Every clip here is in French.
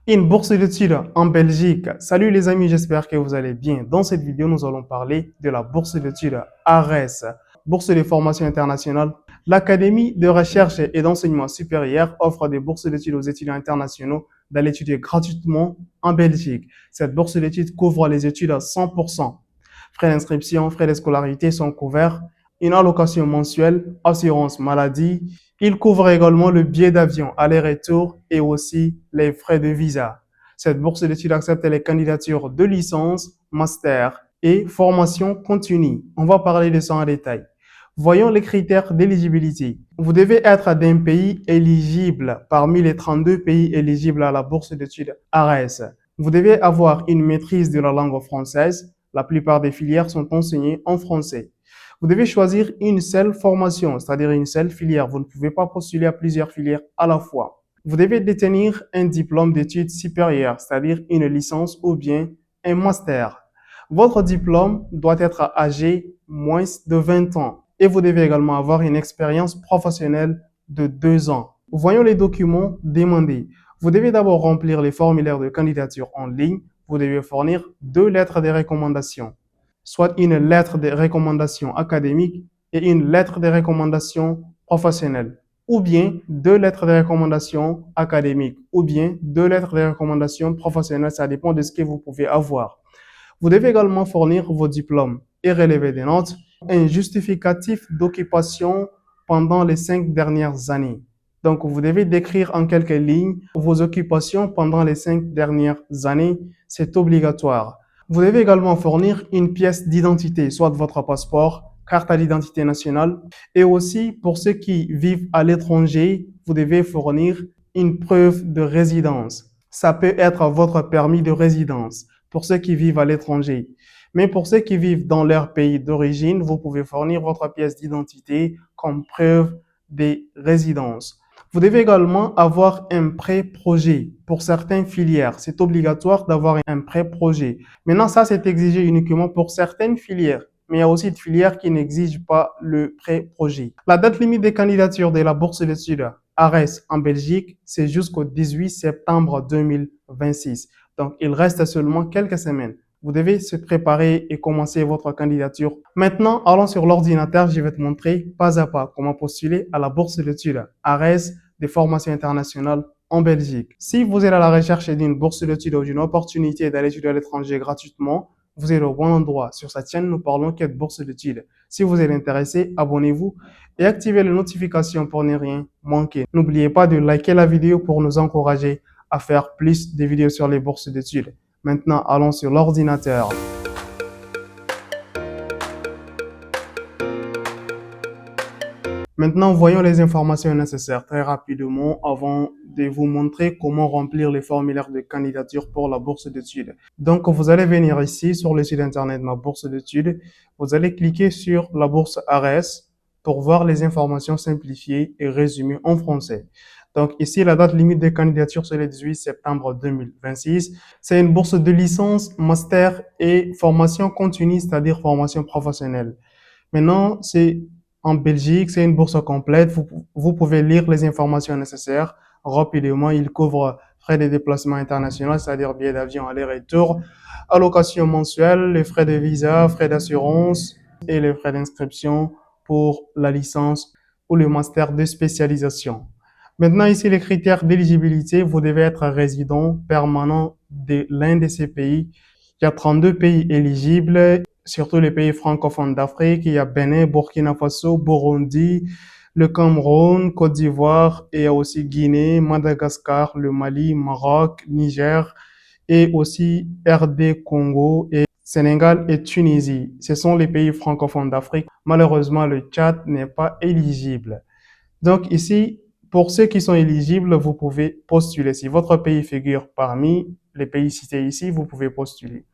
Une bourse d'études en Belgique. Salut les amis, j'espère que vous allez bien. Dans cette vidéo, nous allons parler de la bourse d'études ARES, bourse de formation internationale. L'Académie de recherche et d'enseignement supérieur offre des bourses d'études aux étudiants internationaux d'aller étudier gratuitement en Belgique. Cette bourse d'études couvre les études à 100%. Frais d'inscription, frais de scolarité sont couverts. Une allocation mensuelle, assurance maladie. Il couvre également le billet d'avion aller-retour et aussi les frais de visa. Cette bourse d'études accepte les candidatures de licence, master et formation continue. On va parler de ça en détail. Voyons les critères d'éligibilité. Vous devez être d'un pays éligible parmi les 32 pays éligibles à la bourse d'études ARES. Vous devez avoir une maîtrise de la langue française. La plupart des filières sont enseignées en français. Vous devez choisir une seule formation, c'est-à-dire une seule filière. Vous ne pouvez pas postuler à plusieurs filières à la fois. Vous devez détenir un diplôme d'études supérieures, c'est-à-dire une licence ou bien un master. Votre diplôme doit être âgé moins de 20 ans et vous devez également avoir une expérience professionnelle de 2 ans. Voyons les documents demandés. Vous devez d'abord remplir les formulaires de candidature en ligne. Vous devez fournir 2 lettres de recommandation, soit une lettre de recommandation académique et une lettre de recommandation professionnelle, ou bien 2 lettres de recommandation académique, ou bien 2 lettres de recommandation professionnelle, ça dépend de ce que vous pouvez avoir. Vous devez également fournir vos diplômes et relever des notes, un justificatif d'occupation pendant les 5 dernières années. Donc, vous devez décrire en quelques lignes vos occupations pendant les 5 dernières années. C'est obligatoire. Vous devez également fournir une pièce d'identité, soit votre passeport, carte d'identité nationale. Et aussi, pour ceux qui vivent à l'étranger, vous devez fournir une preuve de résidence. Ça peut être votre permis de résidence pour ceux qui vivent à l'étranger. Mais pour ceux qui vivent dans leur pays d'origine, vous pouvez fournir votre pièce d'identité comme preuve de résidence. Vous devez également avoir un pré-projet pour certaines filières. C'est obligatoire d'avoir un pré-projet. Maintenant, ça, c'est exigé uniquement pour certaines filières. Mais il y a aussi des filières qui n'exigent pas le pré-projet. La date limite des candidatures de la bourse d'études ARES en Belgique, c'est jusqu'au 18 septembre 2026. Donc, il reste seulement quelques semaines. Vous devez se préparer et commencer votre candidature. Maintenant, allons sur l'ordinateur. Je vais te montrer pas à pas comment postuler à la bourse d'études ARES des formations internationales en Belgique. Si vous êtes à la recherche d'une bourse d'études ou d'une opportunité d'aller étudier à l'étranger gratuitement, vous êtes au bon endroit. Sur cette chaîne, nous parlons que de bourse d'études. Si vous êtes intéressé, abonnez-vous et activez les notifications pour ne rien manquer. N'oubliez pas de liker la vidéo pour nous encourager à faire plus de vidéos sur les bourses d'études. Maintenant, allons sur l'ordinateur. Maintenant, voyons les informations nécessaires très rapidement avant de vous montrer comment remplir les formulaires de candidature pour la bourse d'études. Donc, vous allez venir ici sur le site internet Ma Bourse d'études. Vous allez cliquer sur la bourse ARES pour voir les informations simplifiées et résumées en français. Donc, ici, la date limite de candidature, c'est le 18 septembre 2026. C'est une bourse de licence, master et formation continue, c'est-à-dire formation professionnelle. Maintenant, c'est en Belgique, c'est une bourse complète. Vous pouvez lire les informations nécessaires rapidement. Il couvre frais de déplacement international, c'est-à-dire billets d'avion aller-retour, allocation mensuelle, les frais de visa, frais d'assurance et les frais d'inscription pour la licence ou le master de spécialisation. Maintenant, ici, les critères d'éligibilité, vous devez être résident permanent de l'un de ces pays. Il y a 32 pays éligibles, surtout les pays francophones d'Afrique. Il y a Bénin, Burkina Faso, Burundi, le Cameroun, Côte d'Ivoire, et il y a aussi Guinée, Madagascar, le Mali, Maroc, Niger, et aussi RD Congo, et Sénégal et Tunisie. Ce sont les pays francophones d'Afrique. Malheureusement, le Tchad n'est pas éligible. Donc ici, pour ceux qui sont éligibles, vous pouvez postuler. Si votre pays figure parmi les pays cités ici, vous pouvez postuler.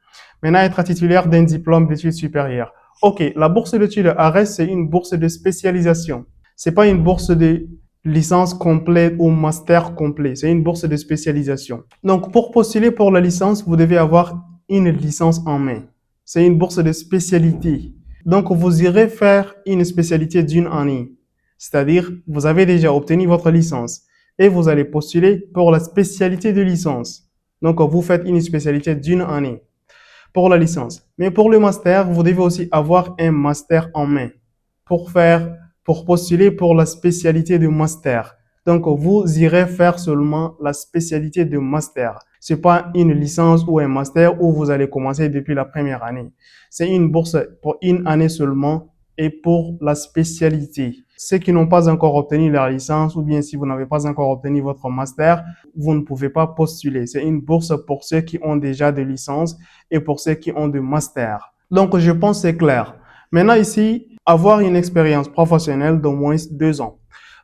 Maintenant, être titulaire d'un diplôme d'études supérieures. OK, la bourse d'études ARES, c'est une bourse de spécialisation. C'est pas une bourse de licence complète ou master complet. C'est une bourse de spécialisation. Donc, pour postuler pour la licence, vous devez avoir une licence en main. C'est une bourse de spécialité. Donc, vous irez faire une spécialité d'une année. C'est-à-dire, vous avez déjà obtenu votre licence et vous allez postuler pour la spécialité de licence. Donc, vous faites une spécialité d'une année pour la licence. Mais pour le master, vous devez aussi avoir un master en main pour faire, pour postuler pour la spécialité de master. Donc, vous irez faire seulement la spécialité de master. C'est pas une licence ou un master où vous allez commencer depuis la première année. C'est une bourse pour une année seulement et pour la spécialité. Ceux qui n'ont pas encore obtenu leur licence ou bien si vous n'avez pas encore obtenu votre master, vous ne pouvez pas postuler. C'est une bourse pour ceux qui ont déjà de licence et pour ceux qui ont de master. Donc, je pense que c'est clair. Maintenant, ici, avoir une expérience professionnelle d'au moins 2 ans.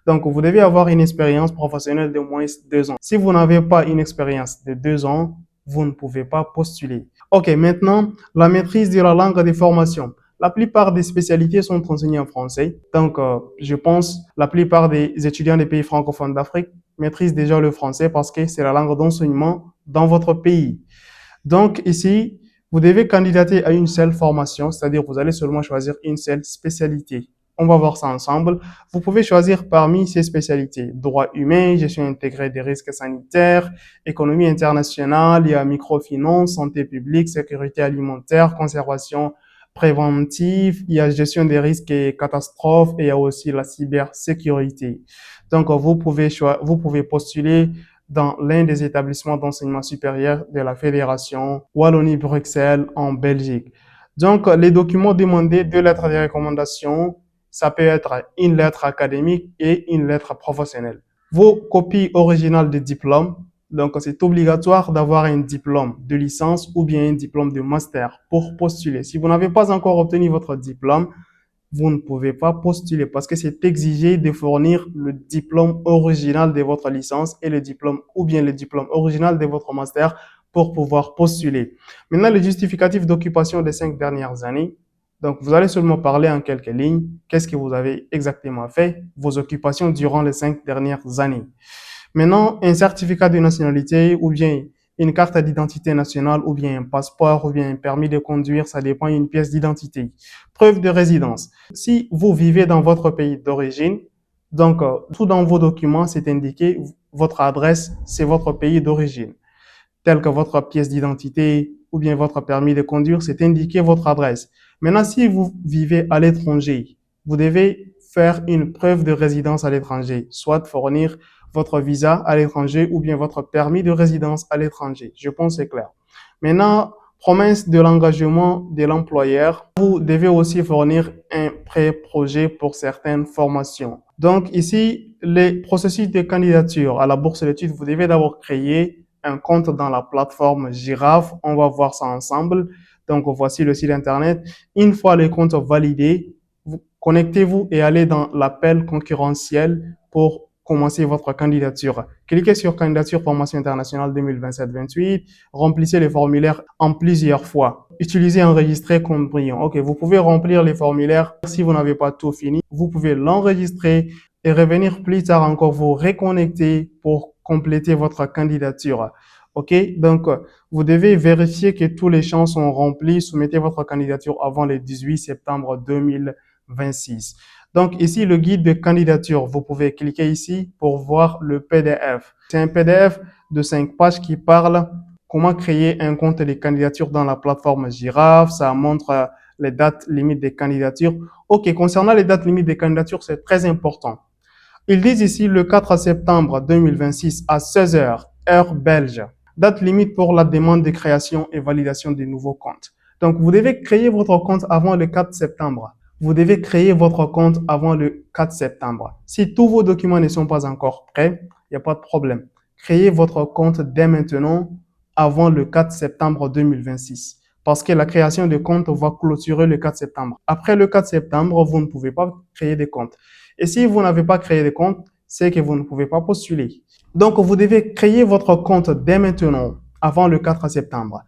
Donc, vous devez avoir une expérience professionnelle d'au moins 2 ans. Si vous n'avez pas une expérience de 2 ans, vous ne pouvez pas postuler. OK, maintenant, la maîtrise de la langue des formations. La plupart des spécialités sont enseignées en français. Donc, je pense la plupart des étudiants des pays francophones d'Afrique maîtrisent déjà le français parce que c'est la langue d'enseignement dans votre pays. Donc, ici, vous devez candidater à une seule formation, c'est-à-dire vous allez seulement choisir une seule spécialité. On va voir ça ensemble. Vous pouvez choisir parmi ces spécialités. Droit humain, gestion intégrée des risques sanitaires, économie internationale, il y a microfinance, santé publique, sécurité alimentaire, conservation préventive, il y a gestion des risques et catastrophes et il y a aussi la cybersécurité. Donc, vous pouvez postuler dans l'un des établissements d'enseignement supérieur de la Fédération Wallonie-Bruxelles en Belgique. Donc, les documents demandés, 2 lettres de recommandation, ça peut être une lettre académique et une lettre professionnelle. Vos copies originales de diplôme, donc c'est obligatoire d'avoir un diplôme de licence ou bien un diplôme de master pour postuler. Si vous n'avez pas encore obtenu votre diplôme, vous ne pouvez pas postuler parce que c'est exigé de fournir le diplôme original de votre licence et le diplôme ou bien le diplôme original de votre master pour pouvoir postuler. Maintenant, le justificatif d'occupation des 5 dernières années. Donc, vous allez seulement parler en quelques lignes. Qu'est-ce que vous avez exactement fait, vos occupations durant les 5 dernières années. Maintenant, un certificat de nationalité ou bien une carte d'identité nationale ou bien un passeport ou bien un permis de conduire, ça dépend d'une pièce d'identité. Preuve de résidence. Si vous vivez dans votre pays d'origine, donc tout dans vos documents, c'est indiqué votre adresse, c'est votre pays d'origine. Tel que votre pièce d'identité ou bien votre permis de conduire, c'est indiqué votre adresse. Maintenant, si vous vivez à l'étranger, vous devez faire une preuve de résidence à l'étranger, soit fournir votre visa à l'étranger ou bien votre permis de résidence à l'étranger. Je pense que c'est clair. Maintenant, promesse de l'engagement de l'employeur. Vous devez aussi fournir un pré-projet pour certaines formations. Donc ici, les processus de candidature à la bourse d'études, vous devez d'abord créer un compte dans la plateforme Giraffe. On va voir ça ensemble. Donc voici le site internet. Une fois le compte validé, connectez-vous et allez dans l'appel concurrentiel pour commencer votre candidature. Cliquez sur candidature formation internationale 2027-28. Remplissez les formulaires en plusieurs fois. Utilisez enregistrer comme brillant. OK, vous pouvez remplir les formulaires. Si vous n'avez pas tout fini, vous pouvez l'enregistrer et revenir plus tard encore vous reconnecter pour compléter votre candidature. OK, donc vous devez vérifier que tous les champs sont remplis. Soumettez votre candidature avant le 18 septembre 2026. Donc ici, le guide de candidature, vous pouvez cliquer ici pour voir le PDF. C'est un PDF de 5 pages qui parle comment créer un compte de candidature dans la plateforme Giraffe. Ça montre les dates limites des candidatures. OK, concernant les dates limites des candidatures, c'est très important. Ils disent ici le 4 septembre 2026 à 16 heures, heure belge. Date limite pour la demande de création et validation des nouveaux comptes. Donc, vous devez créer votre compte avant le 4 septembre. Vous devez créer votre compte avant le 4 septembre. Si tous vos documents ne sont pas encore prêts, il n'y a pas de problème. Créez votre compte dès maintenant avant le 4 septembre 2026. Parce que la création de compte va clôturer le 4 septembre. Après le 4 septembre, vous ne pouvez pas créer de compte. Et si vous n'avez pas créé de compte, c'est que vous ne pouvez pas postuler. Donc, vous devez créer votre compte dès maintenant, avant le 4 septembre.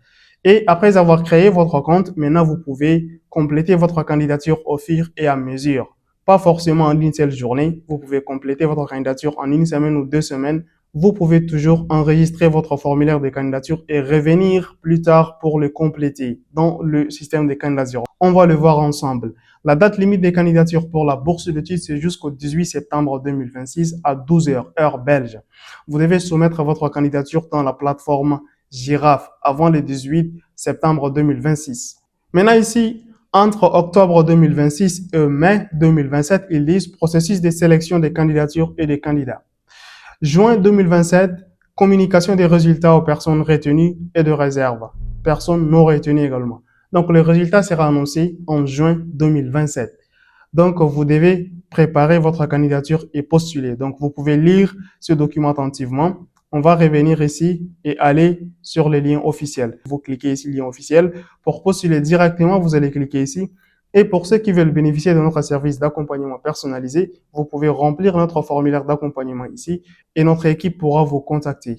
Et après avoir créé votre compte, maintenant, vous pouvez compléter votre candidature au fur et à mesure. Pas forcément en une seule journée. Vous pouvez compléter votre candidature en une semaine ou 2 semaines. Vous pouvez toujours enregistrer votre formulaire de candidature et revenir plus tard pour le compléter dans le système de candidature. On va le voir ensemble. La date limite des candidatures pour la bourse d'études, c'est jusqu'au 18 septembre 2026 à 12 heures, heure belge. Vous devez soumettre votre candidature dans la plateforme Girafe avant le 18 septembre 2026. Maintenant ici, entre octobre 2026 et mai 2027, ils disent processus de sélection des candidatures et des candidats. Juin 2027, communication des résultats aux personnes retenues et de réserve. Personnes non retenues également. Donc, le résultat sera annoncé en juin 2027. Donc, vous devez préparer votre candidature et postuler. Donc, vous pouvez lire ce document attentivement. On va revenir ici et aller sur les liens officiels. Vous cliquez ici, lien officiel. Pour postuler directement, vous allez cliquer ici. Et pour ceux qui veulent bénéficier de notre service d'accompagnement personnalisé, vous pouvez remplir notre formulaire d'accompagnement ici et notre équipe pourra vous contacter.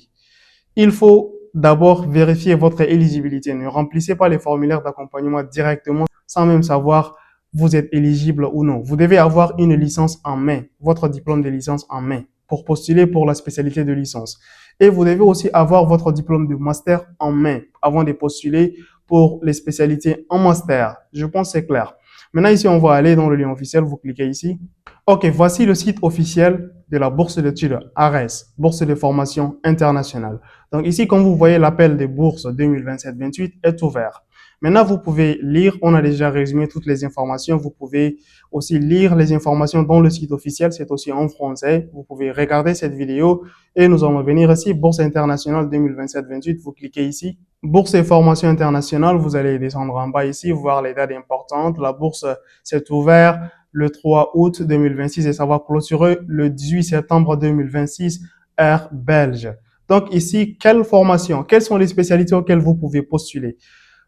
Il faut d'abord vérifier votre éligibilité. Ne remplissez pas les formulaires d'accompagnement directement sans même savoir vous êtes éligible ou non. Vous devez avoir une licence en main, votre diplôme de licence en main pour postuler pour la spécialité de licence. Et vous devez aussi avoir votre diplôme de master en main avant de postuler pour les spécialités en master. Je pense que c'est clair. Maintenant, ici, on va aller dans le lien officiel. Vous cliquez ici. OK, voici le site officiel de la bourse d'études ARES, bourse de formation internationale. Donc ici, comme vous voyez, l'appel des bourses 2027-28 est ouvert. Maintenant, vous pouvez lire, on a déjà résumé toutes les informations. Vous pouvez aussi lire les informations dans le site officiel. C'est aussi en français. Vous pouvez regarder cette vidéo et nous allons venir ici, Bourse internationale 2027-28. Vous cliquez ici. Bourse et formation internationale. Vous allez descendre en bas ici, voir les dates importantes. La bourse s'est ouverte le 3 août 2026 et ça va clôturer le 18 septembre 2026, heure belge. Donc ici, quelle formation, quelles sont les spécialités auxquelles vous pouvez postuler?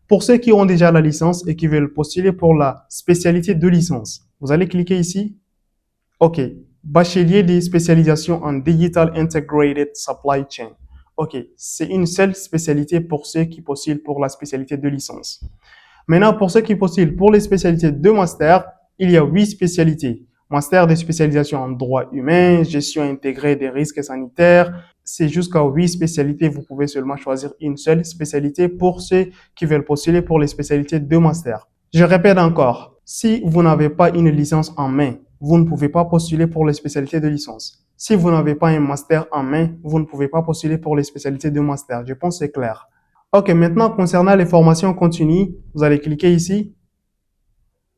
Pour ceux qui ont déjà la licence et qui veulent postuler pour la spécialité de licence, vous allez cliquer ici. OK. Bachelier de spécialisation en Digital Integrated Supply Chain. OK. C'est une seule spécialité pour ceux qui postulent pour la spécialité de licence. Maintenant, pour ceux qui postulent pour les spécialités de master, il y a 8 spécialités. Master de spécialisation en droit humain, gestion intégrée des risques sanitaires. C'est jusqu'à 8 spécialités. Vous pouvez seulement choisir une seule spécialité pour ceux qui veulent postuler pour les spécialités de master. Je répète encore, si vous n'avez pas une licence en main, vous ne pouvez pas postuler pour les spécialités de licence. Si vous n'avez pas un master en main, vous ne pouvez pas postuler pour les spécialités de master. Je pense que c'est clair. OK, maintenant, concernant les formations continues, vous allez cliquer ici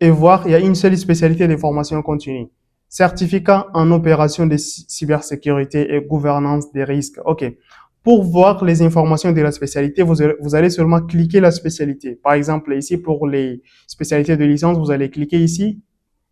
et voir, il y a une seule spécialité de formation continue. Certificat en opération de cybersécurité et gouvernance des risques. OK. Pour voir les informations de la spécialité, vous allez seulement cliquer la spécialité. Par exemple, ici, pour les spécialités de licence, vous allez cliquer ici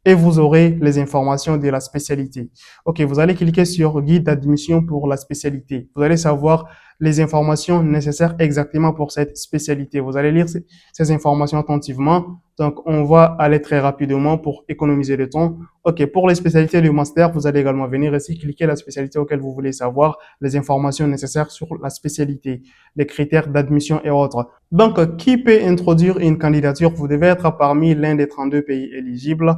et vous aurez les informations de la spécialité. OK, vous allez cliquer sur guide d'admission pour la spécialité. Vous allez savoir les informations nécessaires exactement pour cette spécialité. Vous allez lire ces informations attentivement. Donc, on va aller très rapidement pour économiser le temps. OK, pour les spécialités du master, vous allez également venir ici, cliquer la spécialité auquel vous voulez savoir, les informations nécessaires sur la spécialité, les critères d'admission et autres. Donc, qui peut introduire une candidature? Vous devez être parmi l'un des 32 pays éligibles.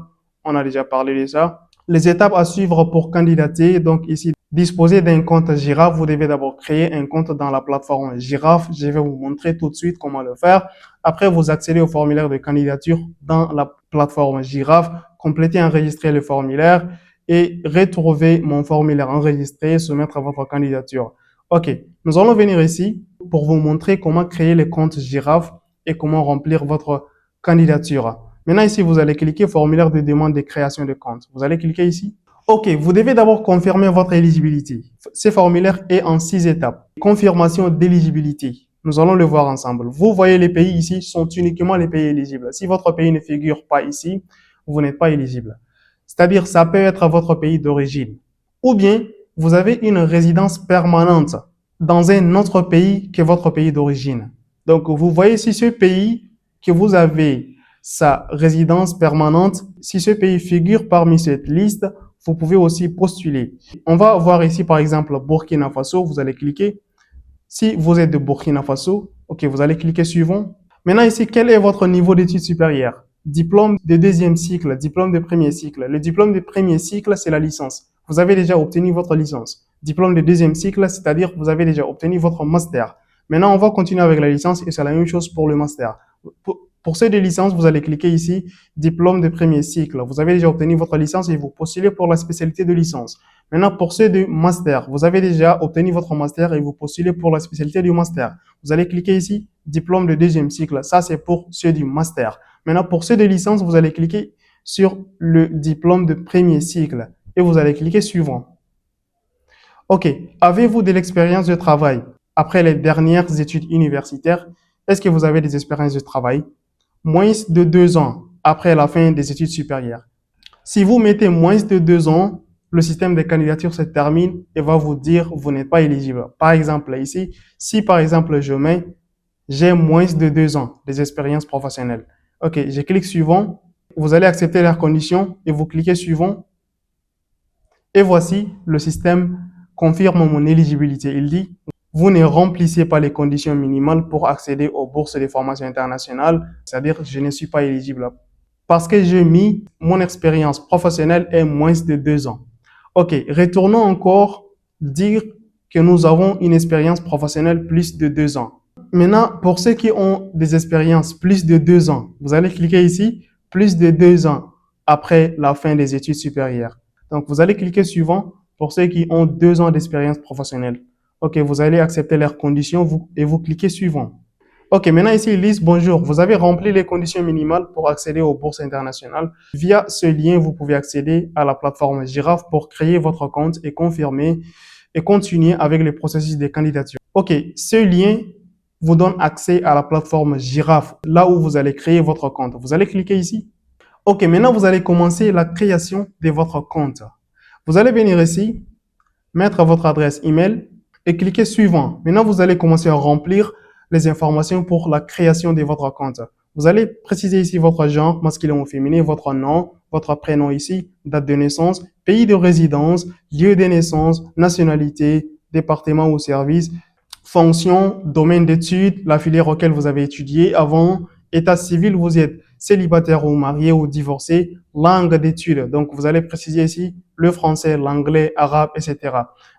On a déjà parlé de ça. Les étapes à suivre pour candidater. Donc ici, disposer d'un compte Girafe. Vous devez d'abord créer un compte dans la plateforme Girafe. Je vais vous montrer tout de suite comment le faire. Après, vous accédez au formulaire de candidature dans la plateforme Girafe. Complétez, enregistrer le formulaire et retrouver mon formulaire enregistré, soumettre votre candidature. OK. Nous allons venir ici pour vous montrer comment créer le compte Girafe et comment remplir votre candidature. Maintenant, ici, vous allez cliquer formulaire de demande de création de compte. Vous allez cliquer ici. OK, vous devez d'abord confirmer votre éligibilité. Ce formulaire est en 6 étapes. Confirmation d'éligibilité. Nous allons le voir ensemble. Vous voyez, les pays ici sont uniquement les pays éligibles. Si votre pays ne figure pas ici, vous n'êtes pas éligible. C'est-à-dire, ça peut être votre pays d'origine. Ou bien, vous avez une résidence permanente dans un autre pays que votre pays d'origine. Donc, vous voyez, si ce pays que vous avez sa résidence permanente, si ce pays figure parmi cette liste, vous pouvez aussi postuler. On va voir ici, par exemple, Burkina Faso. Vous allez cliquer. Si vous êtes de Burkina Faso, OK, vous allez cliquer suivant. Maintenant ici, quel est votre niveau d'études supérieures? Diplôme de deuxième cycle, diplôme de premier cycle. Le diplôme de premier cycle, c'est la licence. Vous avez déjà obtenu votre licence. Diplôme de deuxième cycle, c'est-à-dire vous avez déjà obtenu votre master. Maintenant, on va continuer avec la licence et c'est la même chose pour le master. Pour ceux de licence, vous allez cliquer ici, diplôme de premier cycle. Vous avez déjà obtenu votre licence et vous postulez pour la spécialité de licence. Maintenant, pour ceux de master, vous avez déjà obtenu votre master et vous postulez pour la spécialité du master. Vous allez cliquer ici, diplôme de deuxième cycle. Ça, c'est pour ceux du master. Maintenant, pour ceux de licence, vous allez cliquer sur le diplôme de premier cycle et vous allez cliquer suivant. OK. Avez-vous de l'expérience de travail après les dernières études universitaires? Est-ce que vous avez des expériences de travail? Moins de 2 ans après la fin des études supérieures. Si vous mettez moins de 2 ans, le système de candidature se termine et va vous dire vous n'êtes pas éligible. Par exemple, ici, si par exemple je mets j'ai moins de 2 ans des expériences professionnelles. OK, je clique suivant. Vous allez accepter leurs conditions et vous cliquez suivant. Et voici, le système confirme mon éligibilité. Il dit vous ne remplissez pas les conditions minimales pour accéder aux bourses de formation internationale, c'est-à-dire je ne suis pas éligible parce que j'ai mis mon expérience professionnelle est moins de 2 ans. OK, retournons encore dire que nous avons une expérience professionnelle plus de 2 ans. Maintenant, pour ceux qui ont des expériences plus de 2 ans, vous allez cliquer ici, plus de 2 ans après la fin des études supérieures. Donc, vous allez cliquer suivant pour ceux qui ont 2 ans d'expérience professionnelle. OK, vous allez accepter leurs conditions et vous cliquez suivant. OK, maintenant ici, ils disent bonjour. Vous avez rempli les conditions minimales pour accéder aux bourses internationales. Via ce lien, vous pouvez accéder à la plateforme Giraffe pour créer votre compte et confirmer et continuer avec le processus de candidature. OK, ce lien vous donne accès à la plateforme Giraffe, là où vous allez créer votre compte. Vous allez cliquer ici. OK, maintenant vous allez commencer la création de votre compte. Vous allez venir ici, mettre votre adresse email et cliquer suivant. Maintenant, vous allez commencer à remplir les informations pour la création de votre compte. Vous allez préciser ici votre genre, masculin ou féminin, votre nom, votre prénom ici, date de naissance, pays de résidence, lieu de naissance, nationalité, département ou service, fonction, domaine d'études, la filière auquel vous avez étudié avant, état civil, vous êtes célibataire ou marié ou divorcé, langue d'études. Donc, vous allez préciser ici le français, l'anglais, arabe, etc.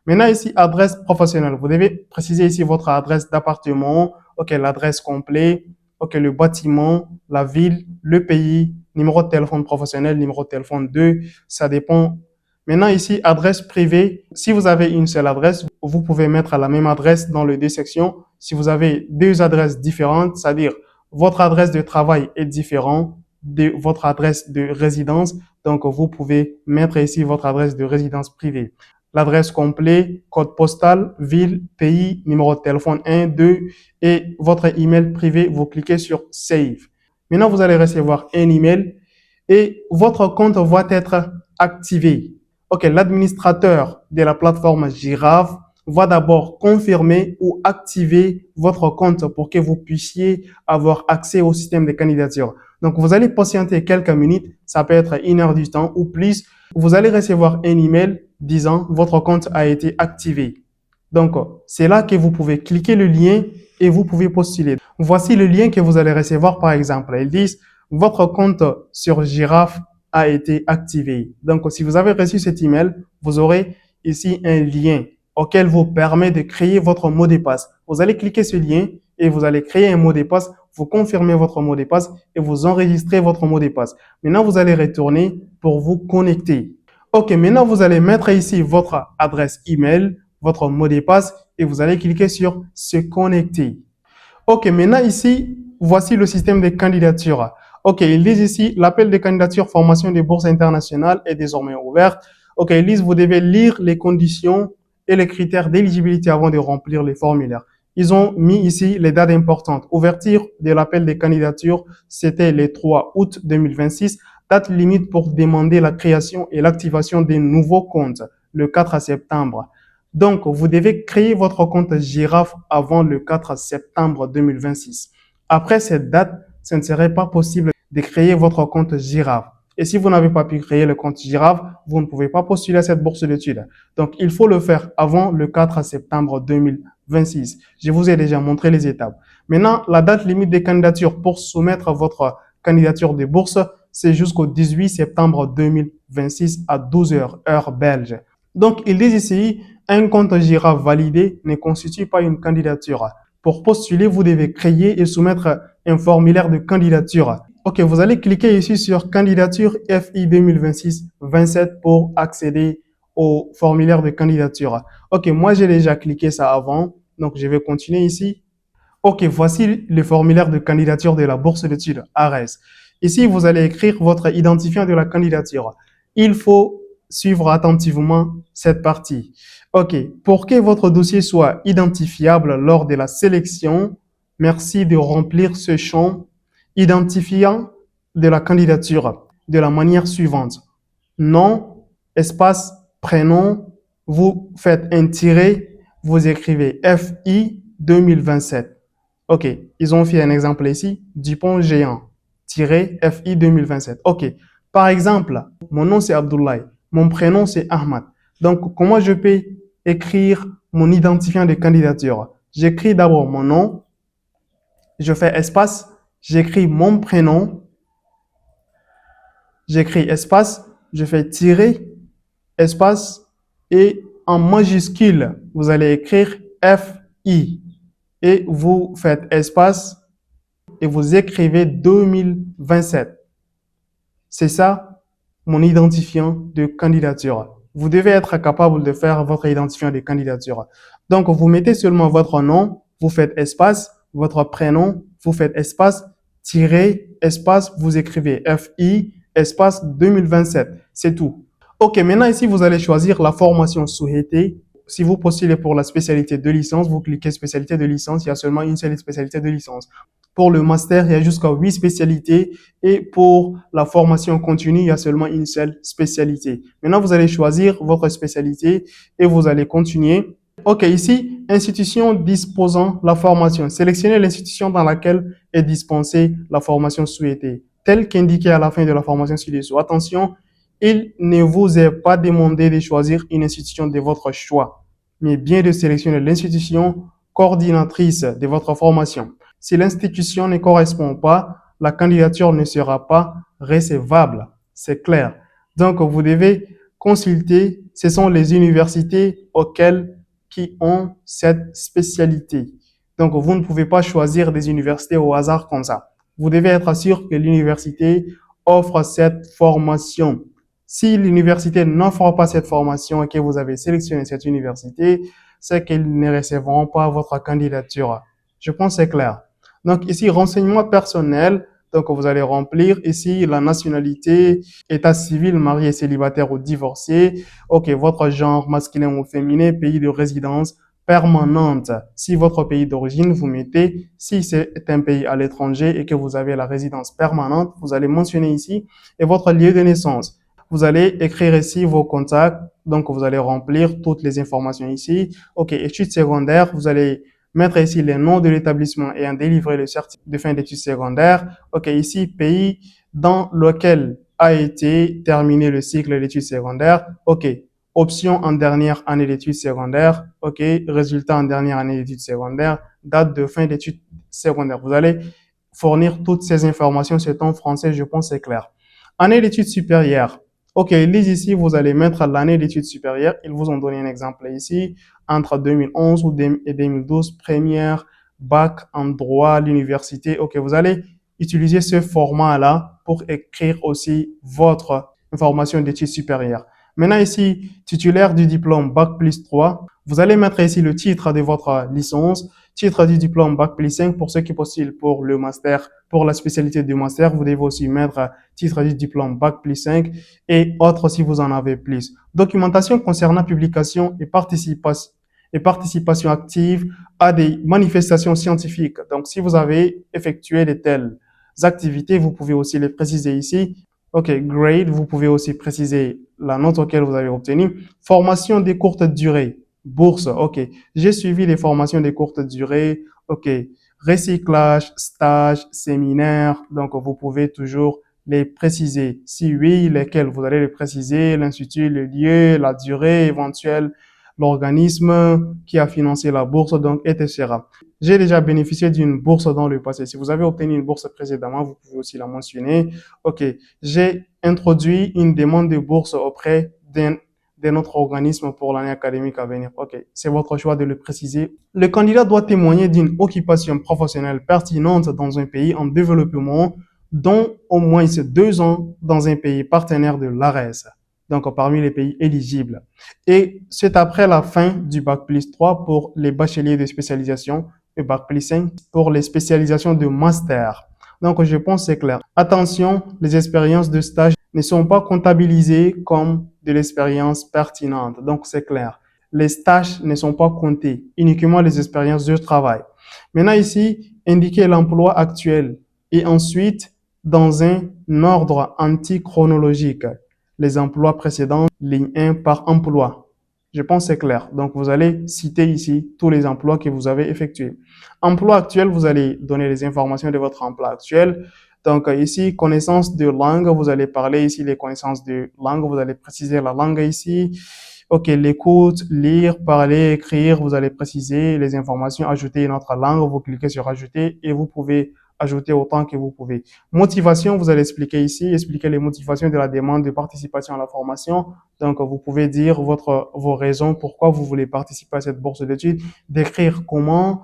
Maintenant, ici, adresse professionnelle. Vous devez préciser ici votre adresse d'appartement, OK, l'adresse complète, OK, le bâtiment, la ville, le pays, numéro de téléphone professionnel, numéro de téléphone 2, ça dépend. Maintenant, ici, adresse privée. Si vous avez une seule adresse, vous pouvez mettre la même adresse dans les deux sections. Si vous avez deux adresses différentes, c'est-à-dire votre adresse de travail est différente de votre adresse de résidence, donc vous pouvez mettre ici votre adresse de résidence privée. L'adresse complète, code postal, ville, pays, numéro de téléphone 1, 2 et votre email privé, vous cliquez sur Save. Maintenant, vous allez recevoir un email et votre compte va être activé. OK, l'administrateur de la plateforme Giraffe va d'abord confirmer ou activer votre compte pour que vous puissiez avoir accès au système de candidature. Donc, vous allez patienter quelques minutes, ça peut être 1 heure du temps ou plus. Vous allez recevoir un email disant votre compte a été activé. Donc, c'est là que vous pouvez cliquer le lien et vous pouvez postuler. Voici le lien que vous allez recevoir par exemple. Ils disent votre compte sur Giraffe a été activé. Donc, si vous avez reçu cet email, vous aurez ici un lien auquel vous permet de créer votre mot de passe. Vous allez cliquer ce lien et vous allez créer un mot de passe, vous confirmez votre mot de passe et vous enregistrez votre mot de passe. Maintenant, vous allez retourner pour vous connecter. OK, maintenant, vous allez mettre ici votre adresse email, votre mot de passe et vous allez cliquer sur se connecter. OK, maintenant ici, voici le système de candidature. OK, ils disent ici, l'appel de candidature formation des bourses internationales est désormais ouvert. OK, ils disent, vous devez lire les conditions et les critères d'éligibilité avant de remplir les formulaires. Ils ont mis ici les dates importantes. Ouverture de l'appel de candidature, c'était le 3 août 2026. Date limite pour demander la création et l'activation des nouveaux comptes, le 4 septembre. Donc, vous devez créer votre compte Giraffe avant le 4 septembre 2026. Après cette date, ce ne serait pas possible de créer votre compte Giraffe. Et si vous n'avez pas pu créer le compte Giraffe, vous ne pouvez pas postuler à cette bourse d'études. Donc, il faut le faire avant le 4 septembre 2026. Je vous ai déjà montré les étapes. Maintenant, la date limite des candidatures pour soumettre votre candidature de bourse, c'est jusqu'au 18 septembre 2026 à 12 heures, heure belge. Donc, ils disent ici, un compte Giraffe validé ne constitue pas une candidature. Pour postuler, vous devez créer et soumettre un formulaire de candidature. Ok, vous allez cliquer ici sur candidature FI 2026-27 pour accéder au formulaire de candidature. Ok, moi j'ai déjà cliqué ça avant, donc je vais continuer ici. Ok, voici le formulaire de candidature de la bourse d'études ARES. Ici, vous allez écrire votre identifiant de la candidature. Il faut suivre attentivement cette partie. Ok, pour que votre dossier soit identifiable lors de la sélection, merci de remplir ce champ identifiant de la candidature de la manière suivante. Nom, espace, prénom, vous faites un tiret, vous écrivez FI 2027. OK, ils ont fait un exemple ici, Dupont géant, FI 2027. OK, par exemple, mon nom c'est Abdoulaye, mon prénom c'est Ahmad. Donc, comment je peux écrire mon identifiant de candidature? J'écris d'abord mon nom, je fais espace, j'écris mon prénom, j'écris espace, je fais tirer, espace, et en majuscule, vous allez écrire FI et vous faites espace et vous écrivez 2027. C'est ça, mon identifiant de candidature. Vous devez être capable de faire votre identifiant de candidature. Donc, vous mettez seulement votre nom, vous faites espace, votre prénom, vous faites espace, tiret, espace, vous écrivez FI, espace 2027. C'est tout. OK, maintenant ici, vous allez choisir la formation souhaitée. Si vous postulez pour la spécialité de licence, vous cliquez spécialité de licence, il y a seulement une seule spécialité de licence. Pour le master, il y a jusqu'à 8 spécialités et pour la formation continue, il y a seulement une seule spécialité. Maintenant, vous allez choisir votre spécialité et vous allez continuer. OK, ici, institution disposant la formation. Sélectionnez l'institution dans laquelle est dispensée la formation souhaitée, telle qu'indiquée à la fin de la formation ci-dessous. Attention, il ne vous est pas demandé de choisir une institution de votre choix, mais bien de sélectionner l'institution coordinatrice de votre formation. Si l'institution ne correspond pas, la candidature ne sera pas recevable. C'est clair. Donc, vous devez consulter. Ce sont les universités qui ont cette spécialité. Donc, vous ne pouvez pas choisir des universités au hasard comme ça. Vous devez être sûr que l'université offre cette formation. Si l'université n'offre pas cette formation et que vous avez sélectionné cette université, c'est qu'ils ne recevront pas votre candidature. Je pense que c'est clair. Donc ici, renseignements personnels. Donc vous allez remplir ici la nationalité, état civil, marié, célibataire ou divorcé. OK, votre genre masculin ou féminin, pays de résidence permanente. Si votre pays d'origine, vous mettez, si c'est un pays à l'étranger et que vous avez la résidence permanente, vous allez mentionner ici et votre lieu de naissance. Vous allez écrire ici vos contacts. Donc vous allez remplir toutes les informations ici. OK, études secondaires, vous allez mettre ici les noms de l'établissement ayant délivré le certificat de fin d'études secondaires. OK, ici, pays dans lequel a été terminé le cycle d'études secondaires. OK, option en dernière année d'études secondaires. OK, résultat en dernière année d'études secondaires. Date de fin d'études secondaires. Vous allez fournir toutes ces informations. C'est en français, je pense, c'est clair. Année d'études supérieures. OK, lisez ici, vous allez mettre l'année d'études supérieures. Ils vous ont donné un exemple ici. Entre 2011 et 2012, première, bac en droit à l'université. OK, vous allez utiliser ce format-là pour écrire aussi votre information d'études supérieures. Maintenant ici, titulaire du diplôme Bac+3, vous allez mettre ici le titre de votre licence, titre du diplôme Bac+5 pour ceux qui postulent pour le master, pour la spécialité du master, vous devez aussi mettre titre du diplôme Bac+5 et autres si vous en avez plus. Documentation concernant publication et participation active à des manifestations scientifiques. Donc, si vous avez effectué de telles activités, vous pouvez aussi les préciser ici. OK, grade, vous pouvez aussi préciser la note auquel vous avez obtenu. Formation de courte durée, bourse, OK. J'ai suivi des formations de courte durée, OK. Recyclage, stage, séminaire, donc vous pouvez toujours les préciser. Si oui, lesquels vous allez les préciser, l'institut, le lieu, la durée éventuelle, l'organisme qui a financé la bourse, donc, etc. J'ai déjà bénéficié d'une bourse dans le passé. Si vous avez obtenu une bourse précédemment, vous pouvez aussi la mentionner. OK. J'ai introduit une demande de bourse auprès de notre organisme pour l'année académique à venir. OK, c'est votre choix de le préciser. Le candidat doit témoigner d'une occupation professionnelle pertinente dans un pays en développement, dont au moins 2 ans dans un pays partenaire de l'ARES, donc parmi les pays éligibles. Et c'est après la fin du Bac+3 pour les bacheliers de spécialisation et Bac+5 pour les spécialisations de master. Donc, je pense que c'est clair. Attention, les expériences de stage ne sont pas comptabilisées comme de l'expérience pertinente. Donc, c'est clair. Les stages ne sont pas comptés, uniquement les expériences de travail. Maintenant, ici, indiquer l'emploi actuel et ensuite, dans un ordre antichronologique, les emplois précédents, ligne 1 par emploi. Je pense que c'est clair. Donc, vous allez citer ici tous les emplois que vous avez effectués. Emploi actuel, vous allez donner les informations de votre emploi actuel. Donc, ici, connaissance de langue, vous allez parler ici des connaissances de langue, vous allez préciser la langue ici. OK, l'écoute, lire, parler, écrire, vous allez préciser les informations, ajouter une autre langue, vous cliquez sur ajouter et vous pouvez ajouter autant que vous pouvez. Motivation, vous allez expliquer ici, expliquer les motivations de la demande de participation à la formation. Donc, vous pouvez dire vos raisons, pourquoi vous voulez participer à cette bourse d'études, décrire comment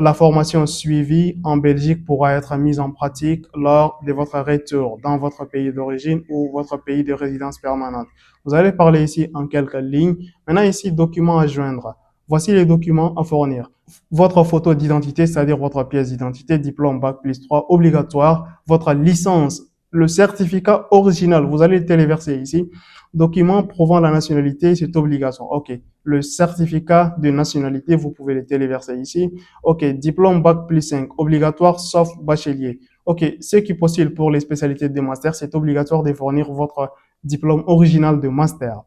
la formation suivie en Belgique pourra être mise en pratique lors de votre retour dans votre pays d'origine ou votre pays de résidence permanente. Vous allez parler ici en quelques lignes. Maintenant, ici, documents à joindre. Voici les documents à fournir. Votre photo d'identité, c'est-à-dire votre pièce d'identité, diplôme Bac+3 obligatoire, votre licence, le certificat original, vous allez le téléverser ici. Document prouvant la nationalité, c'est obligatoire. OK. Le certificat de nationalité, vous pouvez le téléverser ici. OK. Diplôme Bac+5, obligatoire sauf bachelier. OK. Ceux qui postulent pour les spécialités de master, c'est obligatoire de fournir votre diplôme original de master.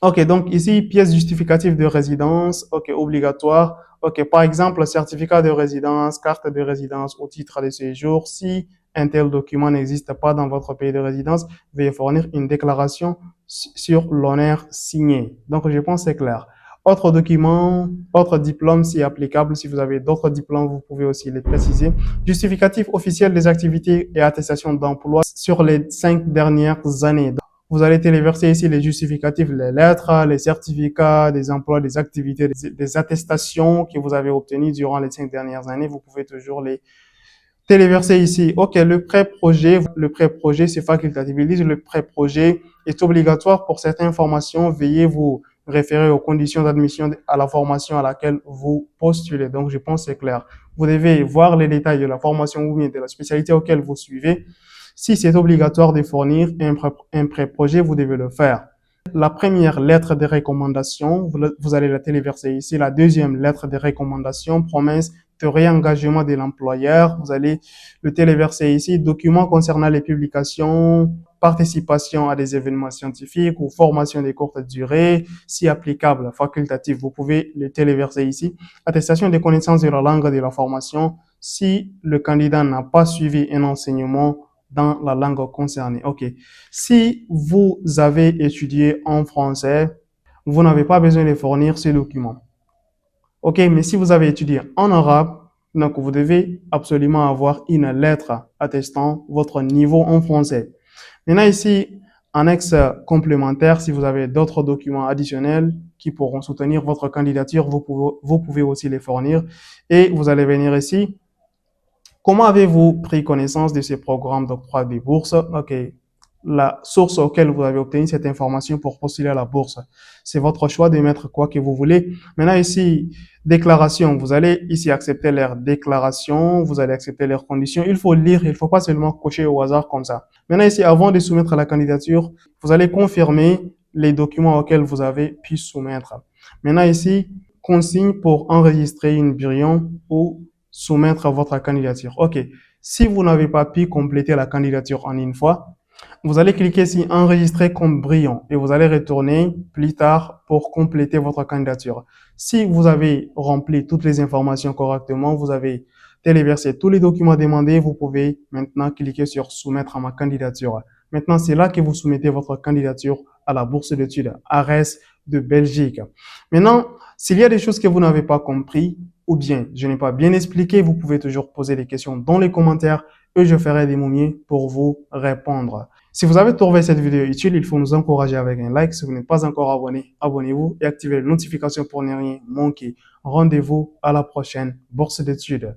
OK, donc ici, pièce justificative de résidence, OK, obligatoire. OK, par exemple, certificat de résidence, carte de résidence au titre de séjour. Si un tel document n'existe pas dans votre pays de résidence, veuillez fournir une déclaration sur l'honneur signé. Donc, je pense que c'est clair. Autre document, autre diplôme si applicable. Si vous avez d'autres diplômes, vous pouvez aussi les préciser. Justificatif officiel des activités et attestation d'emploi sur les 5 dernières années. Vous allez téléverser ici les justificatifs, les lettres, les certificats, des emplois, des activités, des attestations que vous avez obtenues durant les 5 dernières années. Vous pouvez toujours les téléverser ici. OK, le pré-projet, c'est facultatif. Ils disent le pré-projet est obligatoire pour certaines formations. Veuillez vous référer aux conditions d'admission à la formation à laquelle vous postulez. Donc, je pense que c'est clair. Vous devez voir les détails de la formation ou bien de la spécialité auquel vous suivez. Si c'est obligatoire de fournir un pré-projet, vous devez le faire. La première lettre de recommandation, vous allez la téléverser ici. La deuxième lettre de recommandation, promesse de réengagement de l'employeur, vous allez le téléverser ici. Documents concernant les publications, participation à des événements scientifiques ou formation de courte durée, si applicable, facultatif, vous pouvez le téléverser ici. Attestation des connaissances de la langue de la formation, si le candidat n'a pas suivi un enseignement dans la langue concernée. OK. Si vous avez étudié en français, vous n'avez pas besoin de fournir ces documents. OK, mais si vous avez étudié en arabe, donc vous devez absolument avoir une lettre attestant votre niveau en français. Maintenant ici, annexe complémentaire, si vous avez d'autres documents additionnels qui pourront soutenir votre candidature, vous pouvez aussi les fournir. Et vous allez venir ici. Comment avez-vous pris connaissance de ces programmes d'octroi des bourses? OK. La source auquel vous avez obtenu cette information pour postuler à la bourse. C'est votre choix de mettre quoi que vous voulez. Maintenant, ici, déclaration. Vous allez ici accepter leur déclaration. Vous allez accepter leurs conditions. Il faut lire. Il ne faut pas seulement cocher au hasard comme ça. Maintenant, ici, avant de soumettre la candidature, vous allez confirmer les documents auxquels vous avez pu soumettre. Maintenant, ici, consigne pour enregistrer une brouillon ou soumettre votre candidature. OK. Si vous n'avez pas pu compléter la candidature en une fois, vous allez cliquer ici enregistrer comme brouillon et vous allez retourner plus tard pour compléter votre candidature. Si vous avez rempli toutes les informations correctement, vous avez téléversé tous les documents demandés, vous pouvez maintenant cliquer sur soumettre à ma candidature. Maintenant, c'est là que vous soumettez votre candidature à la bourse d'études ARES de Belgique. Maintenant, s'il y a des choses que vous n'avez pas compris, ou bien je n'ai pas bien expliqué, vous pouvez toujours poser des questions dans les commentaires et je ferai de mon mieux pour vous répondre. Si vous avez trouvé cette vidéo utile, il faut nous encourager avec un like. Si vous n'êtes pas encore abonné, abonnez-vous et activez les notifications pour ne rien manquer. Rendez-vous à la prochaine bourse d'études.